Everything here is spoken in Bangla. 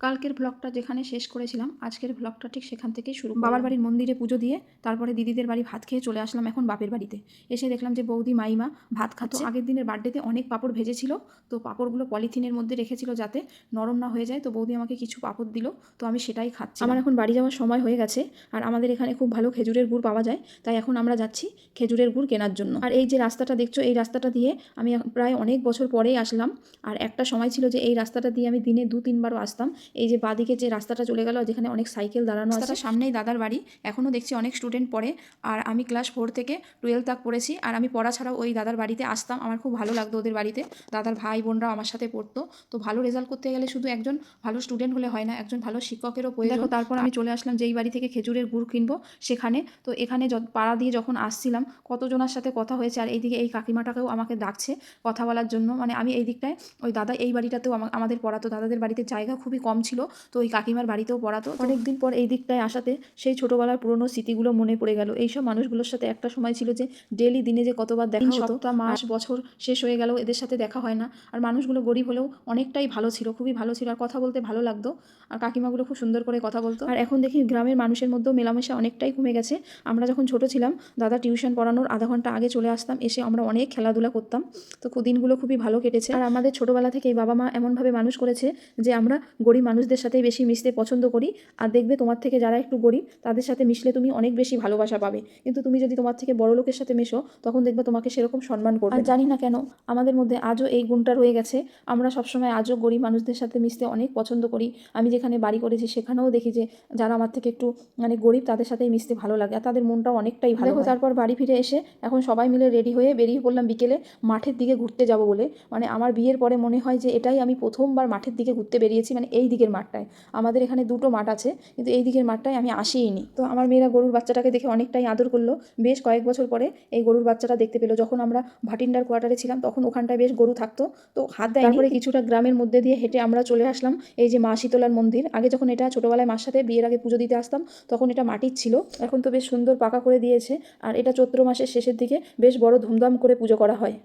কালকের ব্লগটা যেখানে শেষ করেছিলাম আজকের ব্লগটা ঠিক সেখান থেকেই শুরু। বাবার বাড়ির মন্দিরে পুজো দিয়ে তারপরে দিদিদের বাড়ি ভাত খেয়ে চলে আসলাম এখন বাপের বাড়িতে। এসে দেখলাম যে বৌদি মাইমা ভাত খাচ্ছে। আগের দিনের বার্থডেতে অনেক পাঁপড় ভেজেছিল, তো পাঁপড়গুলো পলিথিনের মধ্যে রেখেছিল যাতে নরম না হয়ে যায়। তো বৌদি আমাকে কিছু পাঁপড় দিল, তো আমি সেটাই খাচ্ছি। আমার এখন বাড়ি যাওয়ার সময় হয়ে গেছে, আর আমাদের এখানে খুব ভালো খেজুরের গুড় পাওয়া যায়, তাই এখন আমরা যাচ্ছি খেজুরের গুড় কেনার জন্য। আর এই যে রাস্তাটা দেখছো, এই রাস্তাটা দিয়ে আমি প্রায় অনেক বছর পরেই আসলাম। আর একটা সময় ছিল যে এই রাস্তাটা দিয়ে আমি দিনে 2-3বারও আসতাম। এই যে বাদিকে যে রাস্তাটা চলে গেল, যেখানে অনেক সাইকেল দাঁড়ানো আছে, সামনেই দাদার বাড়ি। এখনও দেখছি অনেক স্টুডেন্ট পড়ে, আর আমি ক্লাস 4 থেকে 12 তক পড়েছি। আর আমি পড়া ছাড়াও ওই দাদার বাড়িতে আসতাম, আমার খুব ভালো লাগতো ওদের বাড়িতে। দাদার ভাই বোনরা আমার সাথে পড়তো। তো ভালো রেজাল্ট করতে গেলে শুধু একজন ভালো স্টুডেন্ট হলে হয় না, একজন ভালো শিক্ষকেরও প্রয়োজন। দেখো, তারপর আমি চলে আসলাম যেই বাড়ি থেকে খেজুরের গুড় কিনবো সেখানে। তো এখানে পাড়া দিয়ে যখন আসছিলাম কতজনের সাথে কথা হয়েছে, আর এইদিকে এই কাকিমাটাকেও আমাকে ডাকছে কথা বলার জন্য। মানে আমি এই দিকটায়, ওই দাদা এই বাড়িটাতেও আমাদের পড়াতো, দাদাদের বাড়িতে জায়গা খুবই কম ছিল, তো ওই কাকিমার বাড়িতেও পড়াতো। অনেকদিন পর এই দিকটায় আসাতে সেই ছোটোবেলার পুরনো স্মৃতিগুলো মনে পড়ে গেল। এইসব মানুষগুলোর সাথে একটা সময় ছিল যে ডেলি দিনে যে কতবার দেখা হতো, সপ্তাহ মাস বছর শেষ হয়ে গেল এদের সাথে দেখা হয় না। আর মানুষগুলো গরিব হলেও অনেকটাই ভালো ছিল, খুবই ভালো ছিল, আর কথা বলতে ভালো লাগতো। আর কাকিমাগুলো খুব সুন্দর করে কথা বলতো। আর এখন দেখি গ্রামের মানুষের মধ্যেও মেলামেশা অনেকটাই কমে গেছে। আমরা যখন ছোট ছিলাম দাদা টিউশন পড়ানোর আধা ঘন্টা আগে চলে আসতাম, এসে আমরা অনেক খেলাধুলা করতাম। তো দিনগুলো খুবই ভালো কেটেছে। আর আমাদের ছোটোবেলা থেকেই বাবা মা এমনভাবে মানুষ করেছে যে আমরা গরিব মানুষদের সাথেই বেশি মিশতে পছন্দ করি। আর দেখবে তোমার থেকে যারা একটু গরিব তাদের সাথে মিশলে তুমি অনেক বেশি ভালোবাসা পাবে, কিন্তু তুমি যদি তোমার থেকে বড় লোকের সাথে মেশো তখন দেখবে তোমাকে সেরকম সম্মান করবে। আর জানি না কেন আমাদের মধ্যে আজও এই গুণটা রয়ে গেছে, আমরা সবসময় আজও গরিব মানুষদের সাথে মিশতে অনেক পছন্দ করি। আমি যেখানে বাড়ি করেছি সেখানেও দেখি যে যারা আমার থেকে একটু মানে গরিব তাদের সাথেই মিশতে ভালো লাগে, আর তাদের মনটাও অনেকটাই ভালো। দেখো, তারপর বাড়ি ফিরে এসে এখন সবাই মিলে রেডি হয়ে বেরিয়ে পড়লাম বিকেলে মাঠের দিকে ঘুরতে যাব বলে। মানে আমার বিয়ের পরে মনে হয় যে এটাই আমি প্রথমবার মাঠের দিকে ঘুরতে বেরিয়েছি, মানে এই দিকের মাঠটায়। আমাদের এখানে 2টো মাঠ আছে, কিন্তু এই দিকের মাঠটায় আমি আসিনি। তো আমার মেয়েরা গরুর বাচ্চাটাকে দেখে অনেকটাই আদর করলো। বেশ কয়েক বছর পরে এই গরুর বাচ্চাটা দেখতে পেলো। যখন আমরা ভাটিন্ডার কোয়ার্টারে ছিলাম তখন ওখানটায় বেশ গরু থাকতো, তো হাত দেয়নি। তারপরে কিছুটা গ্রামের মধ্যে দিয়ে হেঁটে আমরা চলে আসলাম এই যে মা শীতলার মন্দির। আগে যখন এটা ছোটোবেলায় মার সাথে বিয়ের আগে পুজো দিতে আসতাম তখন এটা মাটির ছিল, এখন তো বেশ সুন্দর পাকা করে দিয়েছে। আর এটা চৈত্র মাসের শেষের দিকে বেশ বড় ধুমধাম করে পুজো করা হয়।